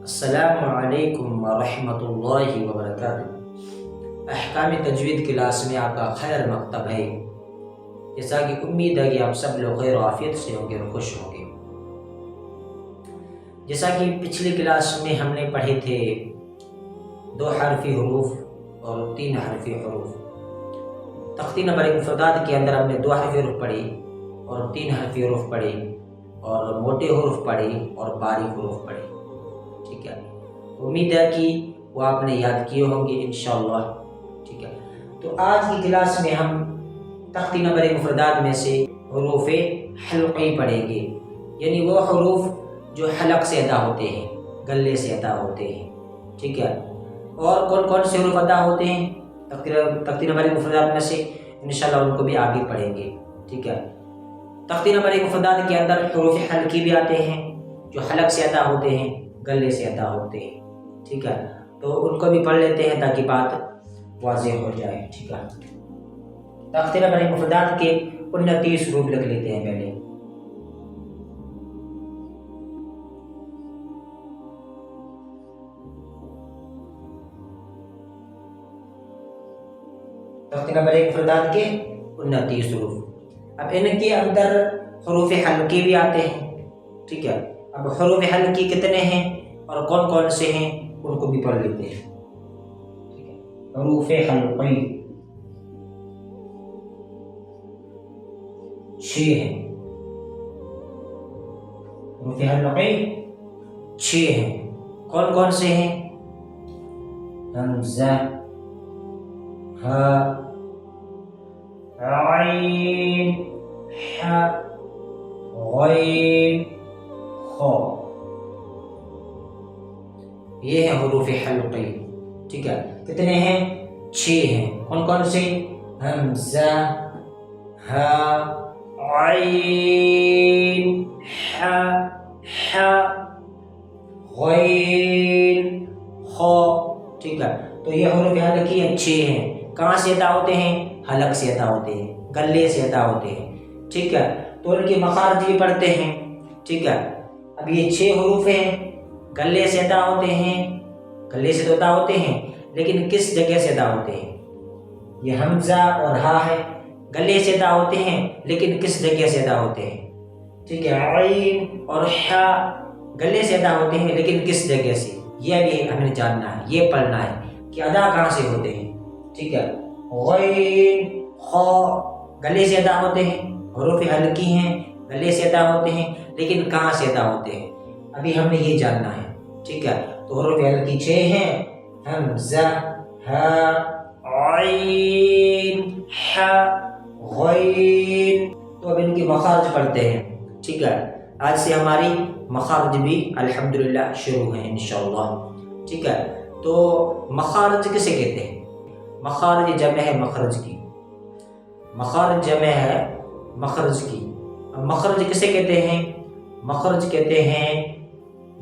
السلام علیکم ورحمۃ اللہ وبرکاتہ۔ احکام تجوید کلاس میں آپ کا خیر مکتب ہے۔ جیسا کہ امید ہے کہ آپ سب لوگ خیر و عافیت سے ہوں گے اور خوش ہوں گے۔ جیسا کہ پچھلی کلاس میں ہم نے پڑھے تھے 2 حرفی حروف اور 3 حرفی حروف۔ تختی نمبر مفردات کے اندر ہم نے 2 حرفی حروف پڑھی اور 3 حرفی حروف پڑھی اور موٹے حروف پڑھی اور باریک حروف پڑھی۔ ٹھیک ہے، امید ہے کہ وہ آپ نے یاد کیے ہوں گے انشاءاللہ۔ ٹھیک ہے، تو آج کی کلاس میں ہم تختی نمبر مفردات میں سے حروف حلقی پڑھیں گے، یعنی وہ حروف جو حلق سے ادا ہوتے ہیں، گلے سے ادا ہوتے ہیں۔ ٹھیک ہے، اور کون کون سے حروف ادا ہوتے ہیں تختی نمبر مفردات میں سے انشاءاللہ ان کو بھی آگے پڑھیں گے۔ ٹھیک ہے، تختی نمبر مفردات کے اندر حروف حلقی بھی آتے ہیں جو حلق سے ادا ہوتے ہیں، گلے سے ادا ہوتے ہیں۔ ٹھیک ہے، تو ان کو بھی پڑھ لیتے ہیں تاکہ بات واضح ہو جائے۔ ٹھیک ہے، تختی نمبر مفردات کے 29 حروف لکھ لیتے ہیں پہلے۔ تختی نمبر مفردات کے 29 حروف۔ اب ان کے اندر حروف حلقی بھی آتے ہیں۔ ٹھیک ہے، اب حروف حلقی کتنے ہیں اور کون کون سے ہیں ان کو بھی پڑھ لیتے ہیں۔ ٹھیک ہے، حروف حلقی 6 ہیں۔ حروف حلقی 6 ہیں، کون کون سے ہیں؟ حمزہ، ہا، عین، ح، غین، خا، یہ ہیں حروف حلقی۔ ٹھیک ہے، کتنے ہیں؟ 6 ہیں، کون کون سے؟ حمزہ، ہا، عین، ح، غین، خا۔ ٹھیک ہے، تو یہ حروف حلقی 6 ہیں۔ کہاں سے ادا ہوتے ہیں؟ حلق سے ادا ہوتے ہیں، گلے سے ادا ہوتے ہیں۔ ٹھیک ہے، تو ان کے مخارج بھی پڑھتے ہیں۔ ٹھیک ہے، اب یہ 6 حروف ہیں، گلے سے ادا ہوتے ہیں، گلے سے تو ادا ہوتے ہیں لیکن کس جگہ سے ادا ہوتے ہیں؟ یہ حمزہ اور ہا ہے، گلے سے ادا ہوتے ہیں لیکن کس جگہ سے ادا ہوتے ہیں؟ ٹھیک ہے، عین اور ح گلے سے ادا ہوتے ہیں لیکن کس جگہ سے؟ یہ بھی ہمیں جاننا ہے، یہ پڑھنا ہے کہ ادا کہاں سے ہوتے ہیں۔ ٹھیک ہے، غین، خا گلے سے ادا ہوتے ہیں، حروف حلقی ہیں، گلے سے ادا ہوتے ہیں لیکن کہاں سے ادا ہوتے ہیں؟ ابھی ہمیں یہ جاننا ہے۔ ٹھیک ہے، تو حروف حلقی 6 ہیں، حمزہ، ہا، عین، ح، غین۔ تو اب ان کے مخارج پڑھتے ہیں۔ ٹھیک ہے، آج سے ہماری مخارج بھی الحمدللہ شروع ہیں انشاءاللہ۔ ٹھیک ہے، تو مخارج کسے کہتے ہیں؟ مخارج جمع ہے مخرج کی، مخارج جمع ہے مخرج کی۔ مخرج کسے کہتے ہیں؟ مخرج کہتے ہیں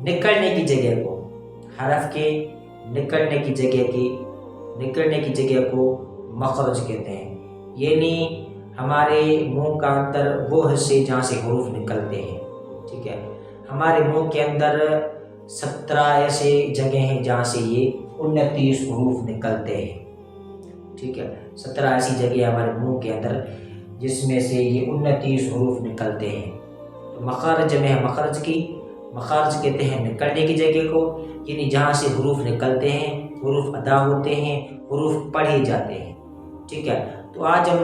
نکلنے کی جگہ کو، حرف کے نکلنے کی جگہ کو مخرج کہتے ہیں، یعنی ہمارے منہ کا اندر وہ حصے جہاں سے حروف نکلتے ہیں۔ ٹھیک ہے، ہمارے منہ کے اندر 17 ایسے جگہ ہیں جہاں سے یہ 29 حروف نکلتے ہیں۔ ٹھیک ہے، 17 ایسی جگہ ہمارے منہ کے اندر جس میں سے یہ 29 حروف نکلتے ہیں۔ تو مخارج جمع ہے مخرج کی، مخارج کہتے ہیں نکلنے کی جگہ کو، یعنی جہاں سے حروف نکلتے ہیں، حروف ادا ہوتے ہیں، حروف پڑھے جاتے ہیں۔ ٹھیک ہے، تو آج ہم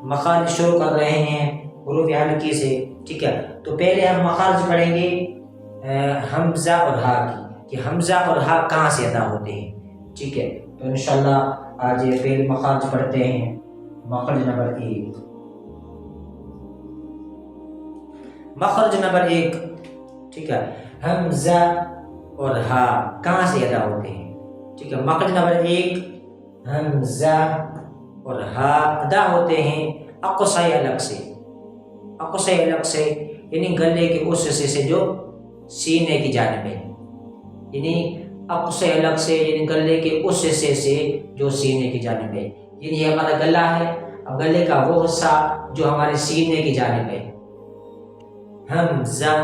مخارج شروع کر رہے ہیں حروف حلقی سے۔ ٹھیک ہے، تو پہلے ہم مخارج پڑھیں گے حمزہ اور ہا کی، کہ حمزہ اور ہا کہاں سے ادا ہوتے ہیں۔ ٹھیک ہے، تو انشاءاللہ آج پہلے مخارج پڑھتے ہیں۔ مخرج نمبر 1، مخرج نمبر 1۔ ٹھیک ہے، حمزہ اور ہا کہاں سے ادا ہوتے ہیں؟ ٹھیک ہے، مخرج نمبر 1، حمزہ اور ہا ادا ہوتے ہیں اقصی حلق سے، اقصی حلق سے یعنی گلے کے اس حصے سے جو سینے کی جانب ہے، یعنی اقصی حلق سے یعنی گلے کے اس حصے سے جو سینے کی جانب ہے، یعنی یہ ہمارا گلا ہے، اب گلے کا وہ حصہ جو ہمارے سینے کی جانب ہے۔ حمزہ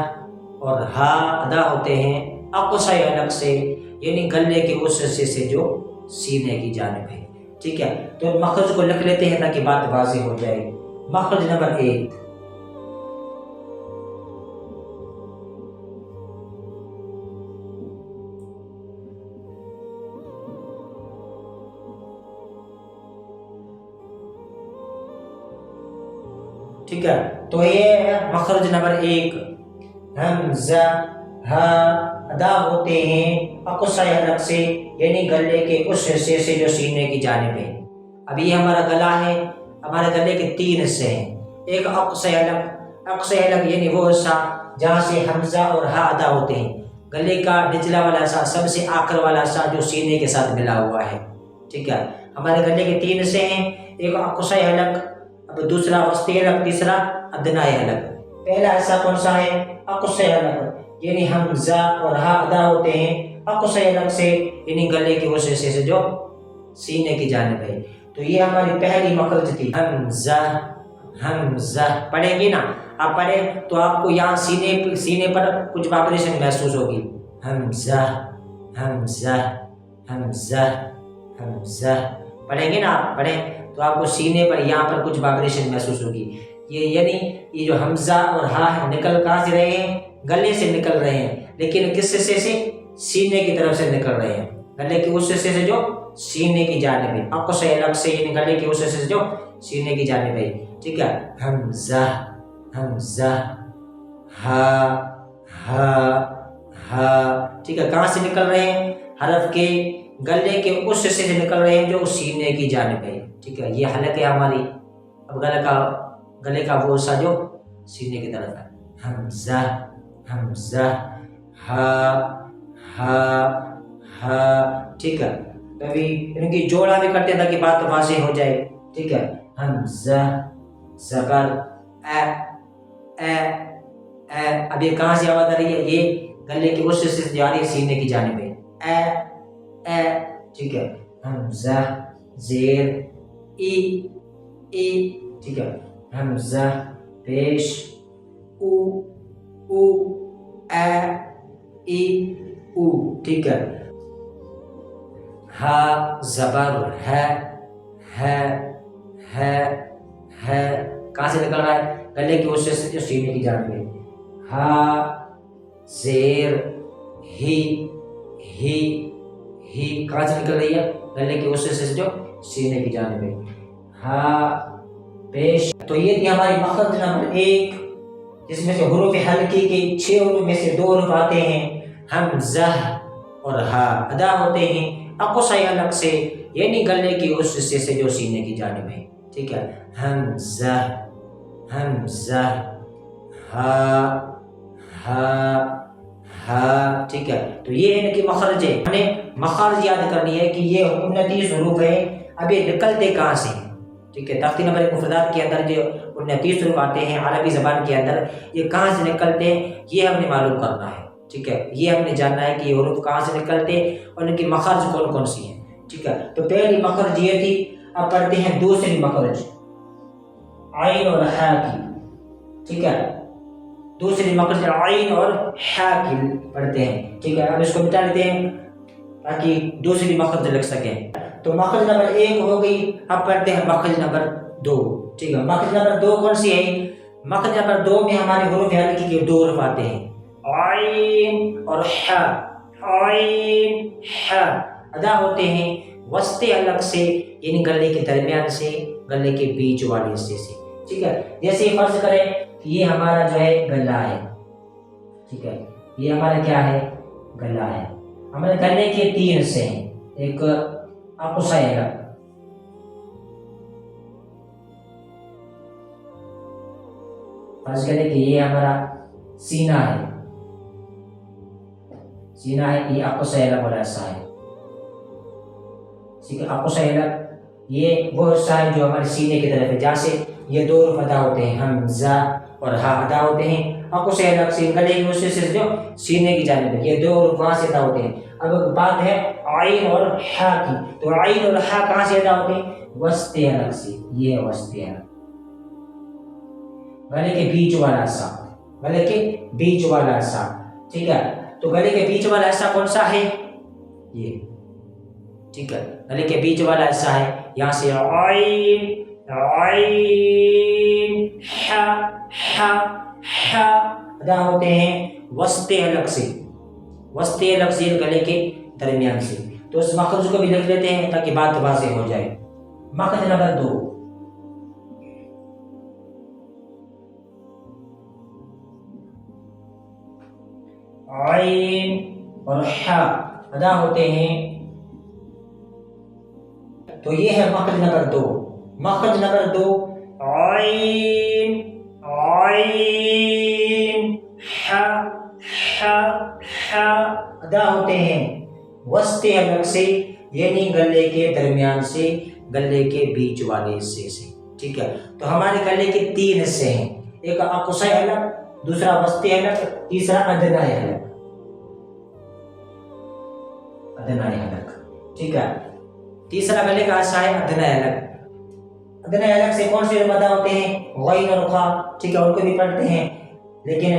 اور ہا ادا ہوتے ہیں अक़सा हलक से यानी गले के उस हिस्से से जो सीने की जानिब है। ठीक है, तो मखरज को लिख लेते हैं ताकि बात वाज़ेह हो जाए। मखरज नंबर 1, ठीक है, तो ये है मखरज नंबर 1। हमजा हा अदा होते हैं अक़सा हलक से यानी गले के उस हिस्से से जो सीने की जानिब है। अब ये हमारा गला है, हमारे गले के 3 हिस्से हैं। एक अक़सा हलक यानी वो हिस्सा जहाँ से हमजा और हा अदा होते हैं, गले का निचला वाला हिस्सा, सबसे आखिर वाला हिस्सा जो सीने के साथ मिला हुआ है। ठीक है, हमारे गले के 3 हिस्से हैं, एक अक़सा हलक, अब दूसरा वस्ती हलक, तीसरा अदनाई हलक। पहला हिस्सा कौन सा है? अक़सा हलक यानी हमजा और हा अदा होते हैं अक़सा हलक से यानी गले के उस हिस्से से जो सीने की जानिब है। तो ये हमारी पहली मखरज थी, हमजा। पढ़ेंगे ना, आप पढ़े तो आपको यहाँ सीने पर कुछ वाइब्रेशन महसूस होगी। हमजा हमजा हमजा हमजा, पढ़ेंगे ना, आप पढ़े तो आपको सीने पर यहाँ पर कुछ वाइब्रेशन महसूस होगी। ये यानी ये जो हमजा और हा है निकल कहाँ से रहे हैं? गले से निकल रहे हैं, लेकिन किस हिस्से से? सीने की तरफ से निकल रहे हैं, गले के उस हिस्से से जो सीने की जानिब है। अक़सा हलक से यानी गले के उस हिस्से से जो सीने की जानिब है। ठीक है, हमजा हमजा हा हा हा। ठीक है, कहाँ से निकल रहे हैं? हरफ के गले के उस हिस्से से निकल रहे हैं जो सीने की जानिब है। ठीक है, ये हलक है हमारी। अब गले का वो हिस्सा जो सीने की तरफ है। हमजा हमजा हा हा हा। ठीक है, कभी इनकी जोड़ा भी करते हैं ताकि बात वाज़ेह हो जाए। ठीक है, हमजा ज़बर ए ए ए। अब ये कहाँ से आवाज़ आ रही है? ये गले के उस हिस्से से जा रही है सीने की जानिब में, ए ए। ठीक है, हमजा ज़ेर ई ई। ठीक है, हमजा पेश उ उ ए ई उ। ठीक है, हा ज़बर है कहाँ से निकल रहा है? गले की उस हिस्से से जो सीने की जानिब में। हा ज़ेर ही कहाँ से निकल रही है? गले के उस हिस्से से जो सीने की जानिब में। हा पेश। तो ये थी हमारी मखरज नंबर 1, जिसमें से हुरूफ हल्की के 6 हुरूफ में से 2 हुरूफ आते हैं। हमजा और हा अदा होते हैं अक़सा हलक से यानी गले के उस हिस्से से जो सीने की जानिब है। ठीक है, हमजा हमजा हा हा हा। ठीक है, तो ये इनकी मखरज है। हमें मखरज याद करनी है कि ये 29 हुरूफ है। अब ये निकलते कहाँ से? ठीक है, तख्ती नंबर 1 मुफ़रदात के अंदर जो 29 हुरूफ आते हैं अरबी ज़बान के अंदर, ये कहाँ से निकलते हैं ये हमने मालूम करना है। ठीक है, ये हमने जानना है कि ये हुरूफ कहाँ से निकलते हैं और इनकी मखरज कौन कौन सी हैं। ठीक है, तो पहली मखरज ये थी। अब पढ़ते हैं दूसरी मखरज, आइन और हा की। ठीक है, दूसरी मखरज आइन और हा की पढ़ते हैं। ठीक है, अब इसको मिटा लेते हैं ताकि दूसरी मखरज लिख सकें। तो मखरज नंबर 1 हो गई। अब पढ़ते हैं मखरज नंबर 2। ठीक है, मखरज नंबर 2 कौन सी है? मखरज नंबर 2 में हमारे हुरूफ हल्की के 2 हुरूफ आते हैं, आइन और हा। आइन हा अदा होते हैं वस्ते हलक से यानी गले के दरमियान से, गले के बीच वाले हिस्से से। ठीक है, जैसे फर्ज करें कि ये हमारा जो है गला है। ठीक है, ये हमारा क्या है? गला है। हमारे गले के 3 हिस्से हैं, एक अक़सा हलक, फर्ज करें कि ये हमारा सीना है, ये अक़सा हलक वाला हिस्सा है। ठीक है, अक़सा हलक ये वो हिस्सा है जो हमारे सीने की तरफ है, जहाँ से ये 2 हुरूफ अदा होते हैं, हमजा और हा अदा होते हैं अक़सा हलक से, गले की उस हिस्से से जो सीने की जानिब है, ये 2 हुरूफ वहाँ से अदा होते हैं। अब बात है आइन और हा की। तो आइन और हा कहाँ से अदा होते हैं? वस्ते हलक से। ये वस्ते हलक, गले के बीच वाला हिस्सा, गले के बीच वाला हिस्सा। ठीक है, तो गले के बीच वाला हिस्सा कौन सा है? ये, ठीक है, गले के बीच वाला हिस्सा है। यहाँ से आइन आइन हा हा हा अदा होते हैं वस्ते हलक से, वस्ते हलक से गले के दरमियान से। तो उस मखरज को भी लिख लेते हैं ताकि बात वाज़ेह हो जाए। मखरज नंबर 2, आइन और हा अदा होते हैं। तो ये है मखरज नंबर 2। मखरज नंबर 2 आइन आइन हा हा हा अदा होते हैं वस्ते हलक से, यानी गले के दरमियान से, गले के बीच वाले हिस्से से। ठीक है, तो हमारे गले के 3 हिस्से हैं, एक अक़साए हलक, दूसरा वस्ते हलक, तीसरा अदनाए हलक। अदनाए हलक, ठीक है, तीसरा गले का हिस्सा है अदनाए हलक। अदनाए हलक से कौन से अदा होते हैं? गैन और खा, ठीक है, उनको भी पढ़ते हैं। लेकिन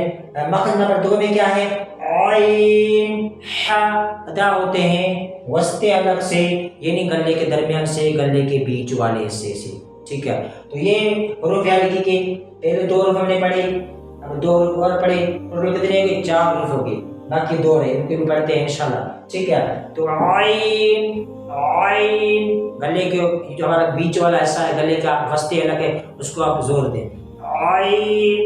मखरज नंबर 2 में क्या है? आइन हा अदा होते हैं वस्ते हलक से, यानी गले के दरमियान से, गले के बीच वाले हिस्से से। ठीक है, तो ये हुरूफ हल्की के पहले 2 हुरूफ हमने पढ़े, अब 2 हुरूफ और पढ़े, टोटल कितने हो गए? 4 हुरूफ हो गए, बाकी 2 रहे, उनके भी पढ़ते हैं इंशाल्लाह। ठीक है, तो आइन आइन गले के जो हमारा बीच वाला हिस्सा है गले का, वस्ते हलक है, उसको आप जोर दें। आइन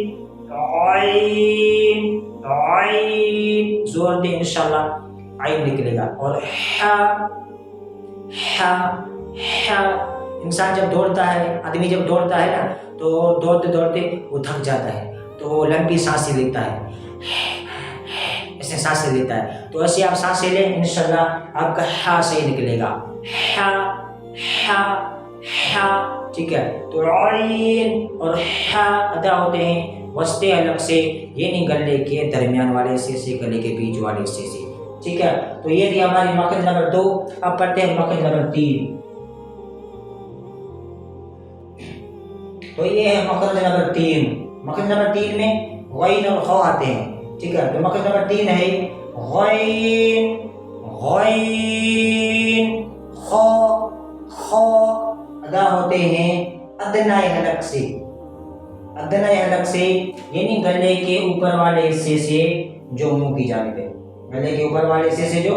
आइन आइन जोर दें, इंशाल्लाह आइन निकलेगा। और हा हा हा, इंसान जब दौड़ता है, आदमी जब दौड़ता है ना, तो दौड़ते दौड़ते वो थक जाता है, तो वो लंबी सांसें लेता है, ऐसे सांसें लेता है। तो ऐसे आप सांसें लें, इंशाल्लाह आपका हा सही निकलेगा। हा हा हा, ठीक है, तो आइन और हा अदा होते हैं वस्ते हलक से, यानी गले के दरमियान वाले हिस्से से, गले के बीच वाले हिस्से से। ठीक है, तो ये थी हमारी मखरज नंबर 2। अब पढ़ते हैं मखरज नंबर 3। तो ये है मखरज नंबर 3। मखरज नंबर 3 में गैन और खा आते हैं। ठीक है, तो मखरज नंबर 3 है गैन गैन खा खा अदा होते हैं अदनाए हलक से, अदनाए हलक से, यानी गले के ऊपर वाले हिस्से से जो मुंह की जानिब है, गले के ऊपर वाले हिस्से से जो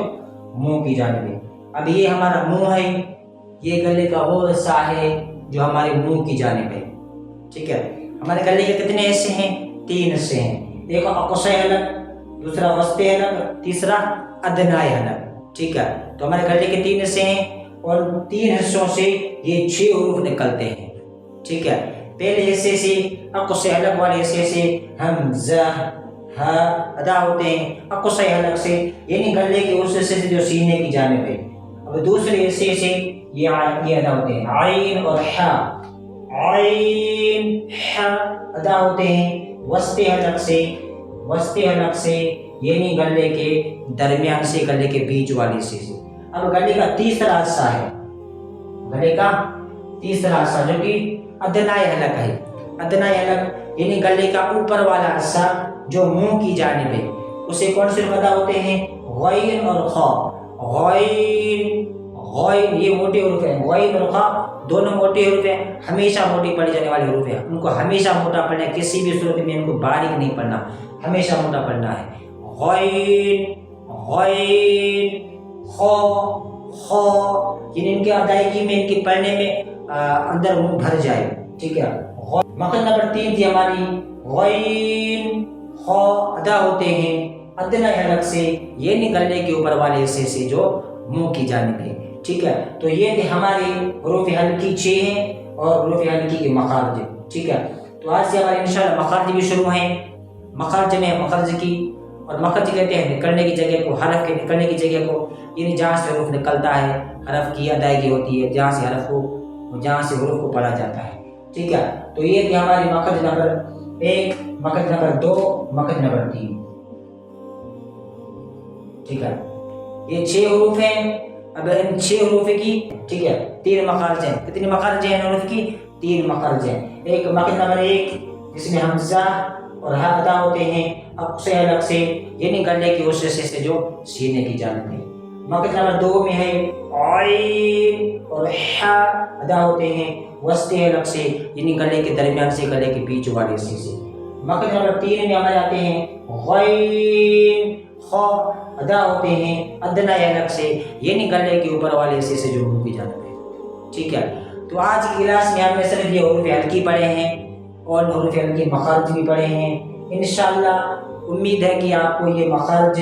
मुंह की जानिब है। अब ये हमारा मुंह है, ये गले का वो हिस्सा है जो हमारे मुंह की जानिब है। ठीक है, हमारे गले के कितने हिस्से हैं? 3 हिस्से हैं, एक अक़साए हलक, दूसरा वस्ते हलक, तीसरा अदनाए हलक। ठीक है, तो हमारे गले के 3 हिस्से हैं और 3 हिस्सों से ये 6 हुरूफ निकलते हैं। ठीक है, पहले हिस्से से, अक़साए हलक वाले हिस्से से हमज़ा हा अदा होते हैं अक़साए हलक से, यानी गले के उस हिस्से से जो सीने की जानिब है। अब दूसरे हिस्से से ये अदा होते हैं आइन और हा, आइन हा अदा होते हैं वस्ते हलक से, वस्ते हलक से, यानी गले के दरमियान से, गले के बीच वाले हिस्से से। अब गले का तीसरा हिस्सा है, गले का तीसरा हिस्सा जो कि अदनाए हलक है। अदनाए हलक यानी गले का ऊपर वाला हिस्सा जो मुंह की जानिब है, उसे कौन से अदा होते हैं? गैन और खा। गैन गैन ये मोटे हुरूफ हैं, गैन और खा दोनों मोटे हुरूफ हैं, हमेशा मोटी पढ़ी जाने वाले हुरूफ हैं, उनको हमेशा मोटा पढ़ना है, किसी भी सूरत में इनको बारीक नहीं पढ़ना, हमेशा मोटा पढ़ना है। गैन गैन खा खा, यानी इनके अदायगी में, इनके पढ़ने में अंदर मुंह भर जाए। ठीक है, मखरज नंबर 3 थी हमारी गैन खा अदा होते हैं अदनाए हलक से, यानी गले के ऊपर वाले हिस्से से जो मुंह की जानिब है। ठीक है, तो ये थे हमारे हुरूफ हल्की 6 हैं और हुरूफ हल्की के मखारज। ठीक है, तो आज से हमारे इंशाल्लाह मखारज भी शुरू हैं। मखारज में मखरज की, और मखरज कहते हैं निकलने की जगह को, हरफ के निकलने की जगह को, यानी जहाँ से हुरूफ निकलता है, हरफ की अदायगी होती है, जहाँ से हरफ को, जहाँ से हुरूफ को पढ़ा जाता है। ठीक है, तो ये थी हमारी मखरज नंबर 1, मखरज नंबर 2, मखरज नंबर 3। ठीक है, ये 6 हुरूफ हैं। अब इन 6 हुरूफ की, ठीक है, 3 मखारज हैं। कितने मखारज हैं हुरूफ की? 3 मखारज हैं। एक मखरज नंबर 1 जिसमें हमजा اور ہا ادا ہوتے ہیں اق سے الگ سے، یعنی گلے کے اس حصے سے جو سینے کی جانب ہے۔ مقصد نمبر 2 میں ہے عین اور حا ادا ہوتے ہیں وسط الگ سے، یعنی گلے کے درمیان سے گلے کے بیچ والے حصے سے۔ مقصد نمبر 3 میں آ جاتے ہیں غین، خا ادا ہوتے ہیں ادنا الگ سے، یعنی گلے کے اوپر والے حصے سے جو منہ کی جانب ہے۔ ٹھیک ہے، تو آج کی کلاس میں آپ نے صرف یہ حروف ہلکی پڑھے ہیں اور حروف ہلکی مخارج بھی پڑھے ہیں۔ انشاءاللہ امید ہے کہ آپ کو یہ مخارج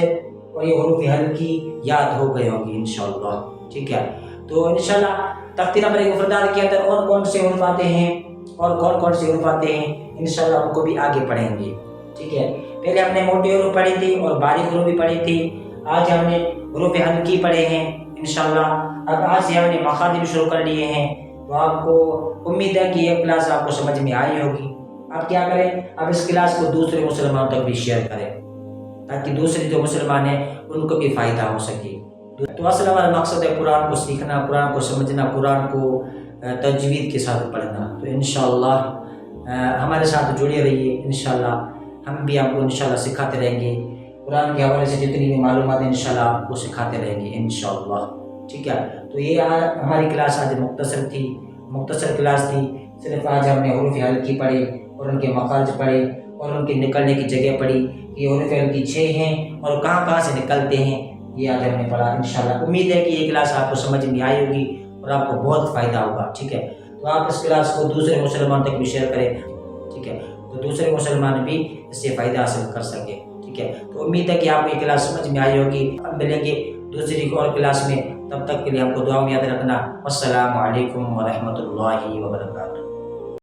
اور یہ حروف ہلکی یاد ہو گئے ہوں گی انشاءاللہ۔ ٹھیک ہے، تو انشاءاللہ تختی نمبر 1 مفردات کے اندر اور کون سے حروف آتے ہیں اور کون کون سے حروف آتے ہیں انشاءاللہ ان کو بھی آگے پڑھیں گے۔ ٹھیک ہے، پہلے ہم نے موٹے حروف پڑھے تھے اور باریک حروف بھی پڑھے تھے، آج ہم نے حروف ہلکی پڑھے ہیں انشاءاللہ۔ اب آج سے ہم نے مخارج بھی شروع کر لیے ہیں، تو آپ کو امید ہے کہ یہ کلاس آپ کو سمجھ میں آئی ہوگی۔ آپ کیا کریں، آپ اس کلاس کو دوسرے مسلمانوں تک بھی شیئر کریں تاکہ دوسرے جو مسلمان ہیں ان کو بھی فائدہ ہو سکے۔ تو اصل ہمارا مقصد ہے قرآن کو سیکھنا، قرآن کو سمجھنا، قرآن کو تجوید کے ساتھ پڑھنا۔ تو انشاءاللہ ہمارے ساتھ جڑے رہیے، انشاءاللہ ہم بھی آپ کو انشاءاللہ سکھاتے رہیں گے، قرآن کے حوالے سے جتنی بھی معلومات ہیں انشاءاللہ آپ کو سکھاتے رہیں گے انشاءاللہ۔ ٹھیک ہے، تو یہ ہماری کلاس آج مختصر کلاس تھی۔ صرف آج ہم نے حروف ہلکی پڑھے اور ان کے مخارج پڑھے اور ان کے نکلنے کی جگہ پڑھی کہ حروف ہلکی 6 ہیں اور کہاں کہاں سے نکلتے ہیں، یہ آج ہم نے پڑھا انشاءاللہ۔ امید ہے کہ یہ کلاس آپ کو سمجھ میں آئی ہوگی اور آپ کو بہت فائدہ ہوگا۔ ٹھیک ہے، تو آپ اس کلاس کو دوسرے مسلمان تک بھی شیئر کریں، ٹھیک ہے، تو دوسرے مسلمان بھی اس سے فائدہ حاصل کر سکے۔ ٹھیک ہے، تو امید ہے کہ آپ کو یہ کلاس سمجھ میں آئی ہوگی۔ اب ملیں گے دوسری اور کلاس میں، تب تک کے لیے ہم کو دعا میں یاد رکھنا۔ السلام علیکم ورحمۃ اللہ وبرکاتہ۔